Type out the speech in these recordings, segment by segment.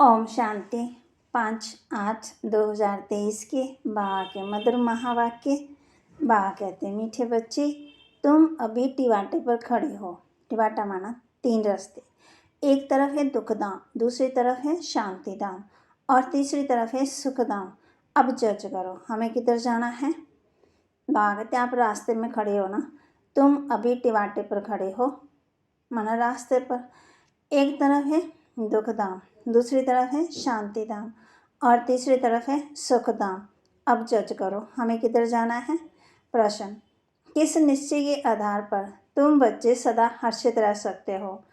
ओम शांति। 5/8/2023 के बाबा के मधुर महावाक्य। बाबा कहते हैं, मीठे बच्चे, तुम अभी टिवाटे पर खड़े हो। टिवाटा माना 3 रास्ते। एक तरफ है दुखधाम, दूसरी तरफ है शांति धाम और तीसरी तरफ है सुखधाम। अब जज करो, हमें किधर जाना है। बाबा कहते हैं, आप रास्ते में खड़े हो ना। तुम अभी टिवाटे पर खड़े हो, माना रास्ते पर। एक तरफ है दुखधाम, दूसरी तरफ है शांति धाम और तीसरी तरफ है सुख धाम। अब जज करो, हमें किधर जाना है। प्रश्न, किस निश्चय के आधार पर तुम बच्चे सदा हर्षित रह सकते हो।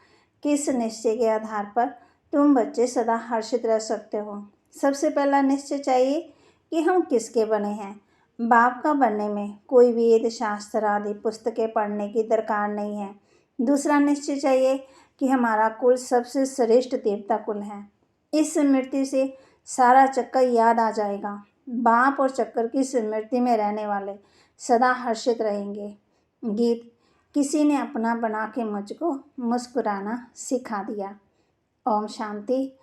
किस निश्चय के आधार पर तुम बच्चे सदा हर्षित रह सकते हो। सबसे पहला निश्चय चाहिए कि हम किसके बने हैं। बाप का बनने में कोई वेद शास्त्र आदि पुस्तकें पढ़ने की दरकार नहीं है। दूसरा निश्चय चाहिए कि हमारा कुल सबसे श्रेष्ठ देवता कुल है। इस स्मृति से सारा चक्कर याद आ जाएगा। बाप और चक्कर की स्मृति में रहने वाले सदा हर्षित रहेंगे। गीत, किसी ने अपना बना के मुझको मुस्कुराना सिखा दिया। ओम शांति।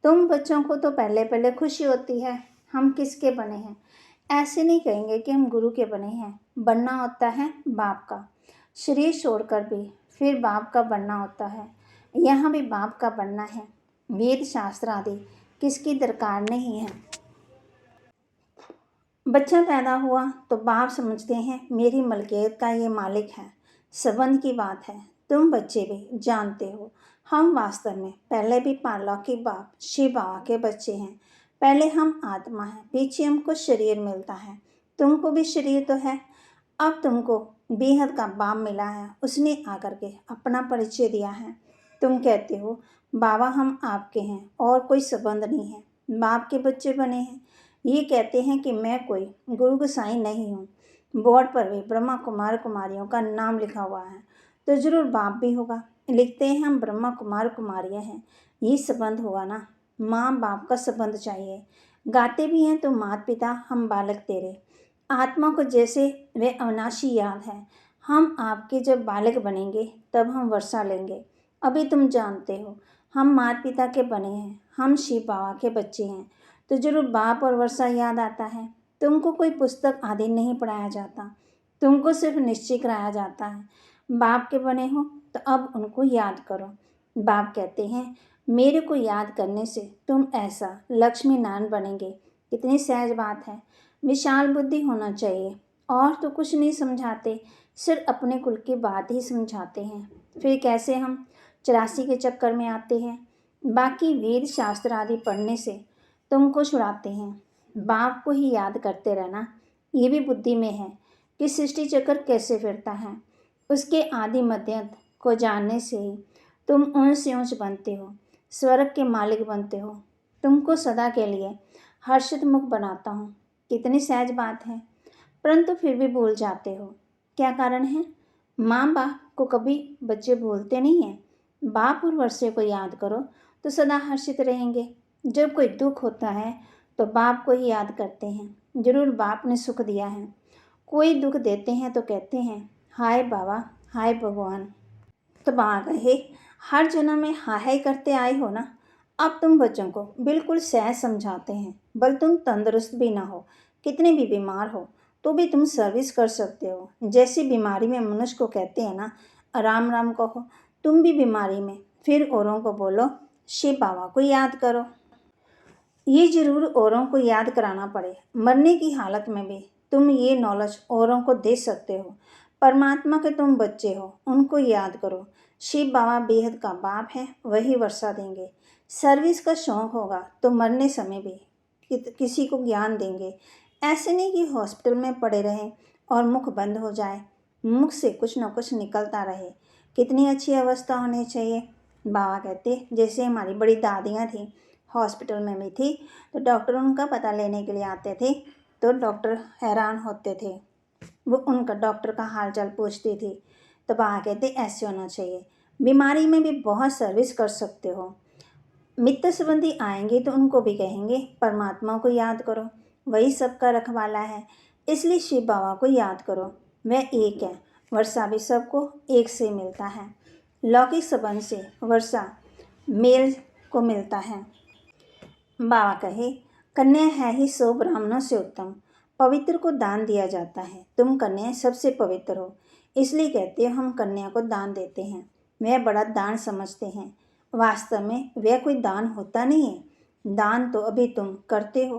तुम बच्चों को तो पहले पहले खुशी होती है, हम किसके बने हैं। ऐसे नहीं कहेंगे कि हम गुरु के बने हैं। बनना होता है बाप का, शरीर छोड़कर भी फिर बाप का बनना होता है। यहाँ भी बाप का बनना है। वेद शास्त्र आदि किसकी दरकार नहीं है। बच्चा पैदा हुआ तो बाप समझते हैं मेरी मलकियत का ये मालिक है। संबंध की बात है। तुम बच्चे भी जानते हो, हम वास्तव में पहले भी पारलौकिक बाप शिव बाबा के बच्चे हैं। पहले हम आत्मा हैं, पीछे हमको शरीर मिलता है। तुमको भी शरीर तो है। अब तुमको बेहद का बाप मिला है, उसने आकर के अपना परिचय दिया है। तुम कहते हो बाबा हम आपके हैं और कोई संबंध नहीं है, बाप के बच्चे बने हैं। ये कहते हैं कि मैं कोई गुरु गोसाई नहीं हूँ। बोर्ड पर भी ब्रह्मा कुमार कुमारियों का नाम लिखा हुआ है, तो जरूर बाप भी होगा। लिखते हैं हम ब्रह्मा कुमार कुमारियाँ हैं, ये संबंध होगा ना। माँ बाप का संबंध चाहिए। गाते भी हैं तो माता पिता हम बालक तेरे। आत्मा को जैसे वे अविनाशी याद है। हम आपके जब बालक बनेंगे तब हम वर्षा लेंगे। अभी तुम जानते हो हम माता पिता के बने हैं, हम शिव बाबा के बच्चे हैं, तो जरूर बाप और वर्षा याद आता है। तुमको कोई पुस्तक आदि नहीं पढ़ाया जाता, तुमको सिर्फ निश्चय कराया जाता है। बाप के बने हो तो अब उनको याद करो। बाप कहते हैं मेरे को याद करने से तुम ऐसा लक्ष्मी नारायण बनेंगे। कितनी सहज बात है। विशाल बुद्धि होना चाहिए। और तो कुछ नहीं समझाते, सिर्फ अपने कुल की बात ही समझाते हैं। फिर कैसे हम 84 के चक्कर में आते हैं। बाकी वेद शास्त्र आदि पढ़ने से तुमको छुड़ाते हैं। बाप को ही याद करते रहना, ये भी बुद्धि में है कि सृष्टि चक्कर कैसे फिरता है। उसके आदि मध्यांत को जानने से ही तुम ऊंच से ऊंच बनते हो, स्वर्ग के मालिक बनते हो। तुमको सदा के लिए हर्षित मुख बनाता हूँ। कितनी सहज बात है, परंतु फिर भी भूल जाते हो। क्या कारण है। माँ बाप को कभी बच्चे भूलते नहीं हैं। बाप और वर्षे को याद करो तो सदा हर्षित रहेंगे। जब कोई दुख होता है तो बाप को ही याद करते हैं, जरूर बाप ने सुख दिया है। कोई दुख देते हैं तो कहते हैं हाय बाबा, हाय भगवान। तो बाबा कहे हर जन्म में हाय करते आए हो ना। अब तुम बच्चों को बिल्कुल सहज समझाते हैं। बल तुम तंदुरुस्त भी ना हो, कितने भी बीमार हो तो भी तुम सर्विस कर सकते हो। जैसी बीमारी में मनुष्य को कहते हैं ना राम राम कहो, तुम भी बीमारी में फिर औरों को बोलो शिव बाबा को याद करो। ये जरूर औरों को याद कराना पड़े। मरने की हालत में भी तुम ये नॉलेज औरों को दे सकते हो। परमात्मा के तुम बच्चे हो, उनको याद करो। शिव बाबा बेहद का बाप है, वही वर्षा देंगे। सर्विस का शौक होगा तो मरने समय भी किसी को ज्ञान देंगे। ऐसे नहीं कि हॉस्पिटल में पड़े रहें और मुख बंद हो जाए, मुख से कुछ न कुछ निकलता रहे। कितनी अच्छी अवस्था होनी चाहिए। बाबा कहते जैसे हमारी बड़ी दादियाँ थीं, हॉस्पिटल में भी थी, तो डॉक्टर उनका पता लेने के लिए आते थे तो डॉक्टर हैरान होते थे। वो उनका डॉक्टर का हालचाल पूछती थी। तो बाबा कहते ऐसे होना चाहिए। बीमारी में भी बहुत सर्विस कर सकते हो। मित्र संबंधी आएंगे तो उनको भी कहेंगे परमात्मा को याद करो, वही सबका रखवाला है। इसलिए शिव बाबा को याद करो, वह एक है। वर्षा भी सबको एक से मिलता है। लौकिक संबंध से वर्षा मेल को मिलता है। बाबा कहे, कन्या है ही 100 ब्राह्मणों से उत्तम, पवित्र को दान दिया जाता है। तुम कन्या सबसे पवित्र हो, इसलिए कहते हो हम कन्या को दान देते हैं। वह बड़ा दान समझते हैं। वास्तव में वह कोई दान होता नहीं है। दान तो अभी तुम करते हो।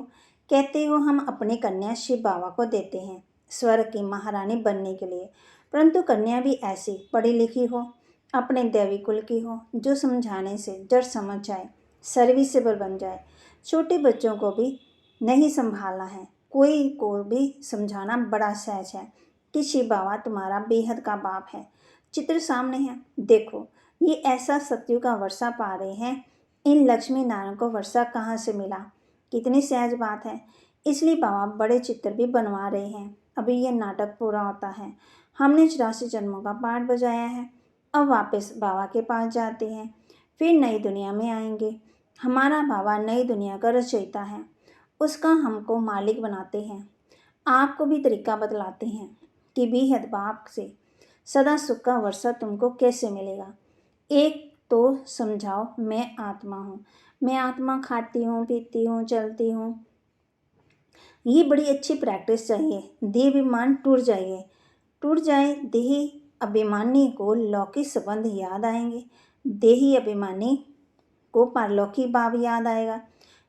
कहते हो हम अपनी कन्या शिव बाबा को देते हैं स्वर्ग की महारानी बनने के लिए। परंतु कन्या भी ऐसी पढ़ी लिखी हो, अपने दैवी कुल की हो, जो समझाने से जड़ समझ जाए, सर्विसेबल बन जाए। छोटे बच्चों को भी नहीं संभालना है, कोई को भी समझाना बड़ा सहज है कि शिव बाबा तुम्हारा बेहद का बाप है। चित्र सामने है, देखो ये ऐसा सत्युग का वर्षा पा रहे हैं। इन लक्ष्मी नारायण को वर्षा कहाँ से मिला, कितनी सहज बात है। इसलिए बाबा बड़े चित्र भी बनवा रहे हैं। अभी ये नाटक पूरा होता है। हमने 84 जन्मों का पाठ बजाया है, अब वापस बाबा के पास जाते हैं, फिर नई दुनिया में आएंगे। हमारा बाबा नई दुनिया का रचयिता है, उसका हमको मालिक बनाते हैं। आपको भी तरीका बतलाते हैं कि बेहद बाप से सदा सुख का वर्षा तुमको कैसे मिलेगा। एक तो समझाओ, मैं आत्मा हूँ, मैं आत्मा खाती हूँ, पीती हूँ, चलती हूँ। ये बड़ी अच्छी प्रैक्टिस चाहिए। देह अभिमान टूट जाए देही अभिमानी को लौकिक संबंध याद आएंगे, देही अभिमानी को पारलौकिक बाब याद आएगा,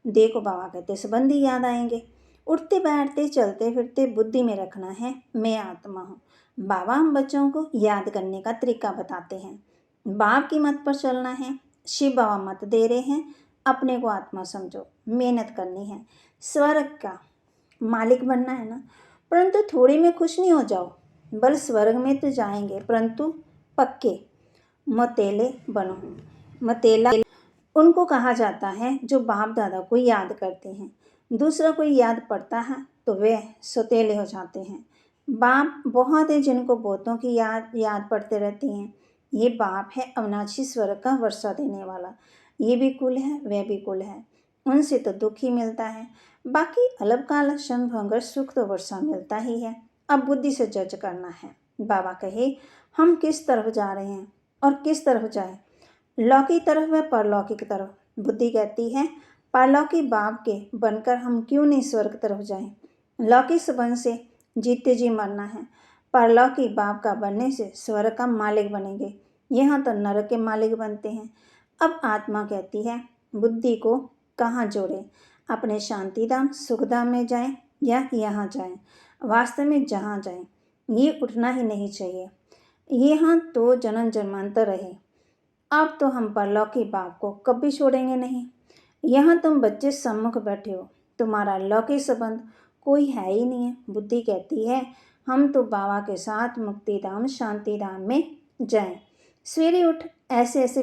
देह को बाबा कहते संबंधी याद आएंगे। उठते बैठते चलते फिरते बुद्धि में रखना है मैं आत्मा हूँ। बाबा हम बच्चों को याद करने का तरीका बताते हैं। बाप की मत पर चलना है। शिव बाबा मत दे रहे हैं, अपने को आत्मा समझो, मेहनत करनी है, स्वर्ग का मालिक बनना है ना। परंतु थोड़ी में खुश नहीं हो जाओ, बल स्वर्ग में तो जाएंगे, परंतु पक्के मतेले बनो। मतेला उनको कहा जाता है जो बाप दादा को याद करते हैं। दूसरा कोई याद पड़ता है तो वे सौतेले हो जाते हैं। बाप बहुत है जिनको बहुतों की याद पड़ते रहती हैं। ये बाप है अविनाशी स्वर्ग का वर्षा देने वाला। ये भी कुल है, वह भी कुल है, उनसे तो दुख ही मिलता है। बाकी अल्पकाल क्षण भंगर सुख तो वर्षा मिलता ही है। अब बुद्धि से जज करना है। बाबा कहे हम किस तरफ जा रहे हैं और किस तरफ जाए, लौकिक तरफ व परलौकिक तरफ। बुद्धि कहती है परलौकिक बाप के बनकर हम क्यों नहीं स्वर्ग तरफ जाएं। लौकिक संबंध से जीते जी मरना है, परलौकिक बाप का बनने से स्वर्ग का मालिक बनेंगे। यहाँ तो नरक के मालिक बनते हैं। अब आत्मा कहती है बुद्धि को कहाँ जोड़े, अपने शांतिधाम सुखधाम में जाएं या यहाँ जाएं। वास्तव में जहाँ जाएं ये उठना ही नहीं चाहिए। यहाँ तो जन्म जन्मांतर रहे। अब तो हम परलौकिक बाप को कभी छोड़ेंगे नहीं। यहाँ तुम बच्चे सम्मुख बैठे हो, तुम्हारा लौकिक संबंध कोई है ही नहीं है। बुद्धि कहती है हम तो बाबा के साथ मुक्तिधाम शांतिधाम में जाएं। सवेरे उठ ऐसे ऐसे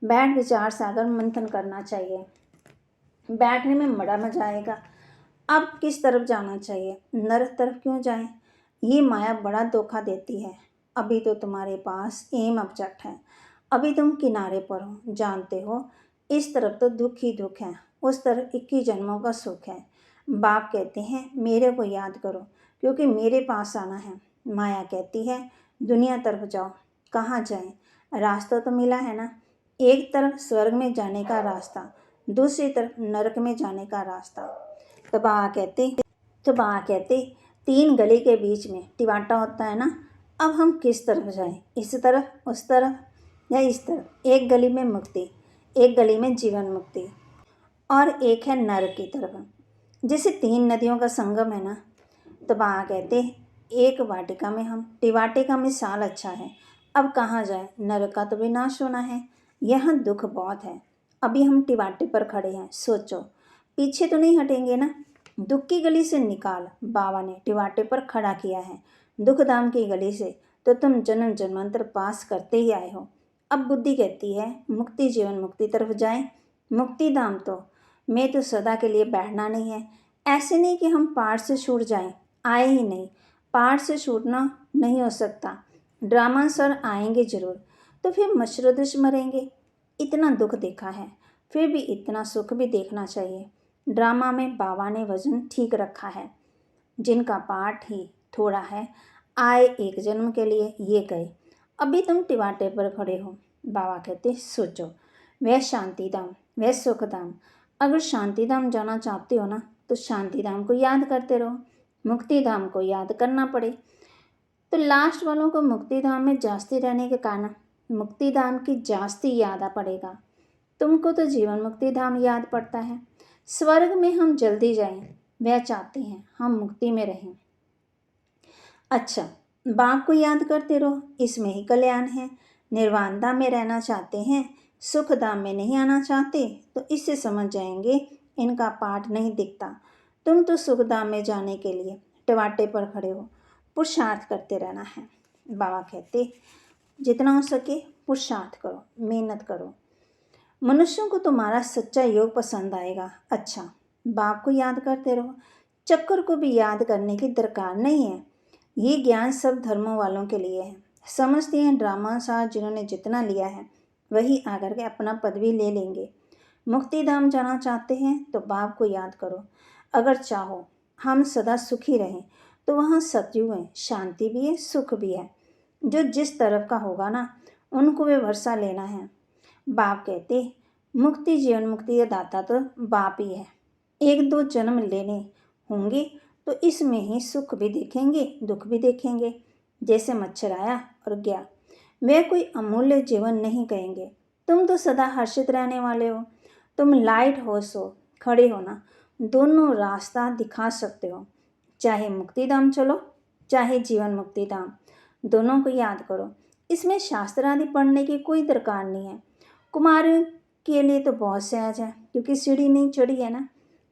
बैठ विचार सागर मंथन करना चाहिए। बैठने में बड़ा मजा आएगा। अब किस तरफ जाना चाहिए, नरक तरफ क्यों जाएं? ये माया बड़ा धोखा देती है। अभी तो तुम्हारे पास एम ऑब्जेक्ट है, अभी तुम किनारे पर हो, जानते हो इस तरफ तो दुख ही दुख है, उस तरफ 21 जन्मों का सुख है। बाप कहते हैं मेरे को याद करो क्योंकि मेरे पास आना है। माया कहती है दुनिया तरफ जाओ। कहाँ जाएं? रास्ता तो मिला है ना, एक तरफ स्वर्ग में जाने का रास्ता, दूसरी तरफ नरक में जाने का रास्ता। तो बाबा कहते 3 गली के बीच में टिवाटा होता है ना। अब हम किस तरफ जाएं, इस तरफ, उस तरफ या इस तरफ? एक गली में मुक्ति, एक गली में जीवन मुक्ति और एक है नरक की तरफ। जैसे 3 नदियों का संगम है ना। तो बाबा कहते एक वाटिका में हम, टिवाटे का मिसाल अच्छा है। अब कहाँ जाए, नरक का तो विनाश होना है, यहाँ दुख बहुत है। अभी हम टिवाटे पर खड़े हैं, सोचो पीछे तो नहीं हटेंगे ना। दुख की गली से निकाल, बाबा ने टिवाटे पर खड़ा किया है। दुख धाम की गली से तो तुम जन्म जन्मांतर पास करते ही आए हो। अब बुद्धि कहती है मुक्ति जीवन मुक्ति तरफ जाएं। मुक्ति धाम तो मैं तो सदा के लिए बैठना नहीं है। ऐसे नहीं कि हम पाठ से छूट जाएं, आए ही नहीं। पाठ से छूटना नहीं हो सकता, ड्रामा सर आएंगे जरूर, तो फिर मशरुदश मरेंगे। इतना दुख देखा है, फिर भी इतना सुख भी देखना चाहिए। ड्रामा में बाबा ने वजन ठीक रखा है। जिनका पाठ ही थोड़ा है, आए एक जन्म के लिए, ये गए। अभी तुम टिवाटे पर खड़े हो। बाबा कहते सोचो, वह शांतिधाम, वह सुखधाम अगर शांति धाम जाना चाहते हो ना तो शांति धाम को याद करते रहो, मुक्ति धाम को याद करना पड़े। तो लास्ट वालों को मुक्ति धाम में जास्ती रहने के कारण मुक्ति धाम की जास्ती याद आ पड़ेगा। तुमको तो जीवन मुक्ति धाम याद पड़ता है। स्वर्ग में हम जल्दी जाएं, वह चाहते हैं हम मुक्ति में रहें। अच्छा, बाप को याद करते रहो, इसमें ही कल्याण है। निर्वाण धाम में रहना चाहते हैं, सुख धाम में नहीं आना चाहते, तो इससे समझ जाएंगे इनका पाठ नहीं दिखता। तुम तो सुख धाम में जाने के लिए टवाटे पर खड़े हो, पुरुषार्थ करते रहना है। बाबा कहते जितना हो सके पुरुषार्थ करो, मेहनत करो। मनुष्यों को तुम्हारा सच्चा योग पसंद आएगा। अच्छा, बाप को याद करते रहो, चक्कर को भी याद करने की दरकार नहीं है। ये ज्ञान सब धर्मों वालों के लिए है। समझते हैं ड्रामा साहब जिन्होंने जितना लिया है वही आकर के अपना पदवी ले लेंगे। मुक्ति धाम जाना चाहते हैं तो बाप को याद करो। अगर चाहो हम सदा सुखी रहें तो वहाँ सतयुग है, शांति भी है, सुख भी है। जो जिस तरफ का होगा ना उनको वे भरसा लेना है। बाप कहते मुक्ति जीवन मुक्ति का दाता तो बाप ही है। एक दो जन्म लेने होंगे तो इसमें ही सुख भी देखेंगे, दुख भी देखेंगे। जैसे मच्छर आया और गया, वे कोई अमूल्य जीवन नहीं कहेंगे। तुम तो सदा हर्षित रहने वाले हो। तुम लाइट हाउस हो, खड़े हो ना, दोनों रास्ता दिखा सकते हो। चाहे मुक्ति धाम चलो, चाहे जीवन मुक्ति धाम, दोनों को याद करो। इसमें शास्त्र आदि पढ़ने की कोई दरकार नहीं है। कुमार के लिए तो बहुत सहज है क्योंकि सीढ़ी नहीं चढ़ी है ना।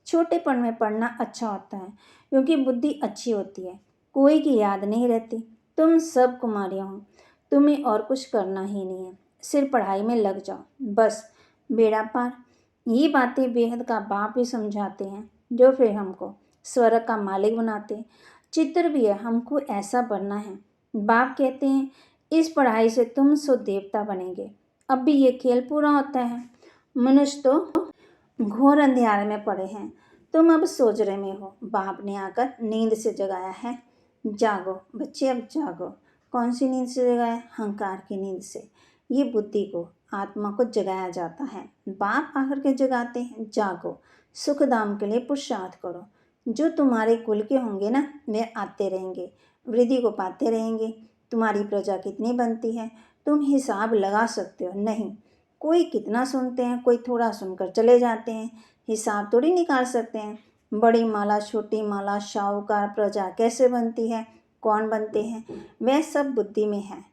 छोटेपन में पढ़ना अच्छा होता है क्योंकि बुद्धि अच्छी होती है, कोई की याद नहीं रहती। तुम सब कुमारियाँ हो, तुम्हें और कुछ करना ही नहीं है, सिर्फ पढ़ाई में लग जाओ, बस बेड़ा पार। ये बातें बेहद का बाप ही समझाते हैं जो फिर हमको स्वर्ग का मालिक बनाते। चित्र भी है, हमको ऐसा बनना है। बाप कहते हैं इस पढ़ाई से तुम सो देवता बनेंगे। अब भी ये खेल पूरा होता है। मनुष्य तो घोर अंधेरे में पड़े हैं, तुम अब सोजरे में हो। बाप ने आकर नींद से जगाया है। जागो बच्चे, अब जागो। कौन सी नींद से जगाया? अहंकार की नींद से। ये बुद्धि को, आत्मा को जगाया जाता है। बाप आकर के जगाते हैं, जागो, सुख धाम के लिए पुरुषार्थ करो। जो तुम्हारे कुल के होंगे ना वे आते रहेंगे, वृद्धि को पाते रहेंगे। तुम्हारी प्रजा कितनी बनती है तुम हिसाब लगा सकते हो? नहीं। कोई कितना सुनते हैं, कोई थोड़ा सुनकर चले जाते हैं, हिसाब थोड़ी निकाल सकते हैं। बड़ी माला, छोटी माला, शाहूकार, प्रजा कैसे बनती है, कौन बनते हैं, वह सब बुद्धि में है।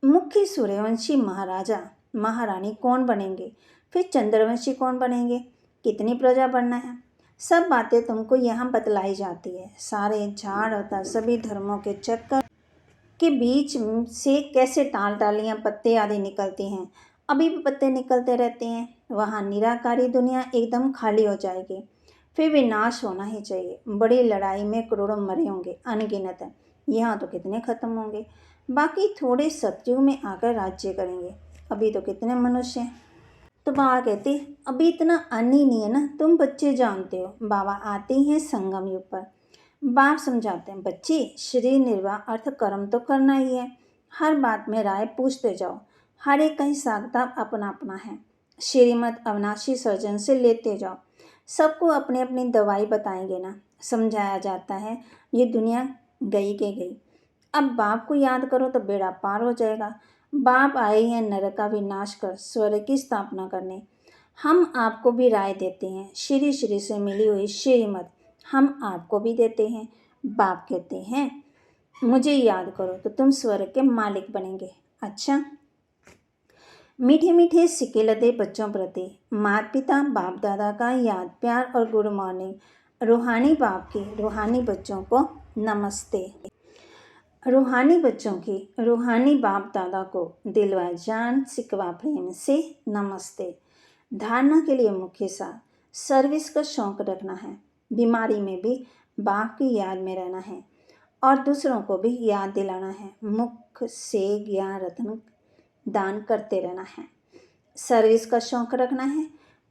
मुख्य सूर्यवंशी महाराजा महारानी कौन बनेंगे, फिर चंद्रवंशी कौन बनेंगे, कितनी प्रजा बनना है, सब बातें तुमको यहाँ बतलाई जाती है। सारे झाड़ होता सभी धर्मों के चक्कर के बीच से कैसे टालियाँ पत्ते आदि निकलती हैं, अभी भी पत्ते निकलते रहते हैं। वहाँ निराकारी दुनिया एकदम खाली हो जाएगी, फिर विनाश होना ही चाहिए। बड़ी लड़ाई में करोड़ों मरे होंगे अनगिनत, यहाँ तो कितने खत्म होंगे। बाकी थोड़े सतयुग में आकर राज्य करेंगे, अभी तो कितने मनुष्य हैं। तो बाबा कहते अभी इतना अन्न ही नहीं है ना, तुम बच्चे जानते हो। बाबा आते हैं संगम युग पर। बाप समझाते हैं बच्चे, शरीर निर्वाह अर्थ कर्म तो करना ही है। हर बात में राय पूछते जाओ, हर एक का हिसाब किताब अपना अपना है। श्रीमद अविनाशी सर्जन से लेते जाओ, सबको अपनी अपनी दवाई बताएंगे ना। समझाया जाता है ये दुनिया गई के गई, अब बाप को याद करो तो बेड़ा पार हो जाएगा। बाप आए हैं नरक का विनाश कर स्वर्ग की स्थापना करने। हम आपको भी राय देते हैं, श्री श्री से मिली हुई श्रीमत हम आपको भी देते हैं। बाप कहते हैं मुझे याद करो तो तुम स्वर्ग के मालिक बनेंगे। अच्छा, मीठे मीठे सिक्के लदे बच्चों प्रति माता पिता बाप दादा का याद, प्यार और गुड मॉर्निंग। रूहानी बाप के रूहानी बच्चों को नमस्ते। रूहानी बच्चों की रूहानी बाप दादा को दिलवा जान सिकवा प्रेम से नमस्ते। धारणा के लिए मुख्य सार सर्विस का शौक रखना है, बीमारी में भी बाप की याद में रहना है और दूसरों को भी याद दिलाना है। मुख से ज्ञान रत्न दान करते रहना है। सर्विस का शौक रखना है,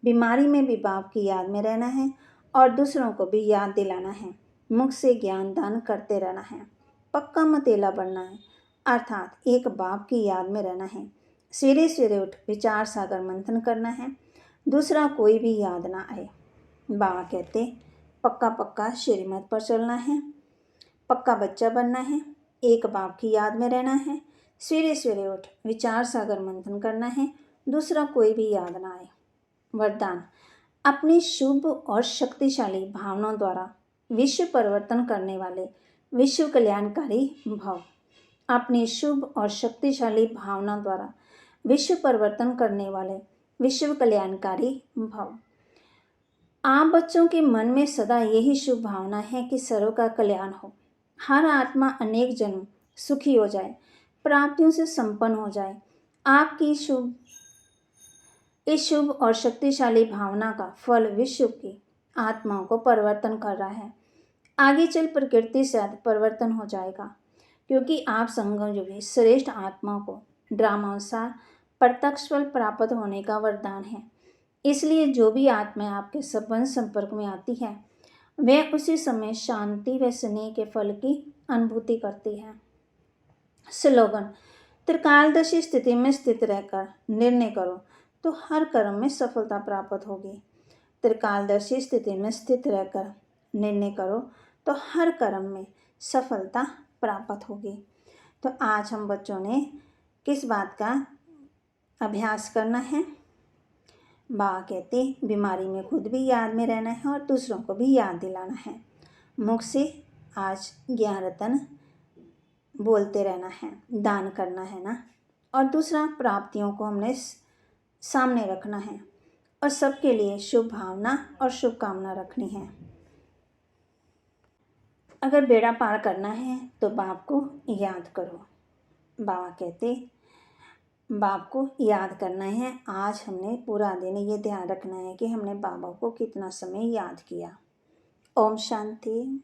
बीमारी में भी बाप की याद में रहना है और दूसरों को भी याद दिलाना है। मुख से ज्ञान दान करते रहना है। पक्का मतेला बनना है, अर्थात एक बाप की याद में रहना है। सवेरे सवेरे उठ विचार सागर मंथन करना है। दूसरा कोई भी याद ना आए। बाबा कहते पक्का पक्का श्रीमत पर चलना है, पक्का बच्चा बनना है, एक बाप की याद में रहना है, सवेरे सवेरे उठ विचार सागर मंथन करना है, दूसरा कोई भी याद ना आए। वरदान, अपनी शुभ और शक्तिशाली भावनाओं द्वारा विश्व परिवर्तन करने वाले विश्व कल्याणकारी भव। अपनी शुभ और शक्तिशाली भावना द्वारा विश्व परिवर्तन करने वाले विश्व कल्याणकारी भव। आप बच्चों के मन में सदा यही शुभ भावना है कि सर्व का कल्याण हो, हर आत्मा अनेक जन्म सुखी हो जाए, प्राप्तियों से संपन्न हो जाए। आपकी इस शुभ और शक्तिशाली भावना का फल विश्व की आत्माओं को परिवर्तन कर रहा है। आगे चल प्रकृति से परिवर्तन हो जाएगा, क्योंकि आप संगम युगी श्रेष्ठ आत्मा को ड्रामानुसार प्रत्यक्ष फल प्राप्त होने का वरदान है। इसलिए जो भी आत्मा आपके संबंध संपर्क में आती है वह उसी समय शांति व स्नेह के फल की अनुभूति करती है। स्लोगन, त्रिकालदर्शी स्थिति में स्थित रहकर निर्णय करो तो हर कर्म में सफलता प्राप्त होगी। त्रिकालदर्शी स्थिति में स्थित रहकर निर्णय करो तो हर कर्म में सफलता प्राप्त होगी। तो आज हम बच्चों ने किस बात का अभ्यास करना है? बाबा कहते बीमारी में खुद भी याद में रहना है और दूसरों को भी याद दिलाना है। मुख से आज ज्ञान रतन बोलते रहना है, दान करना है ना, और दूसरा प्राप्तियों को हमने सामने रखना है और सबके लिए शुभ भावना और शुभकामना रखनी है। अगर बेड़ा पार करना है तो बाप को याद करो। बाबा कहते बाप को याद करना है। आज हमने पूरा दिन ये ध्यान रखना है कि हमने बाबा को कितना समय याद किया। ओम शांति।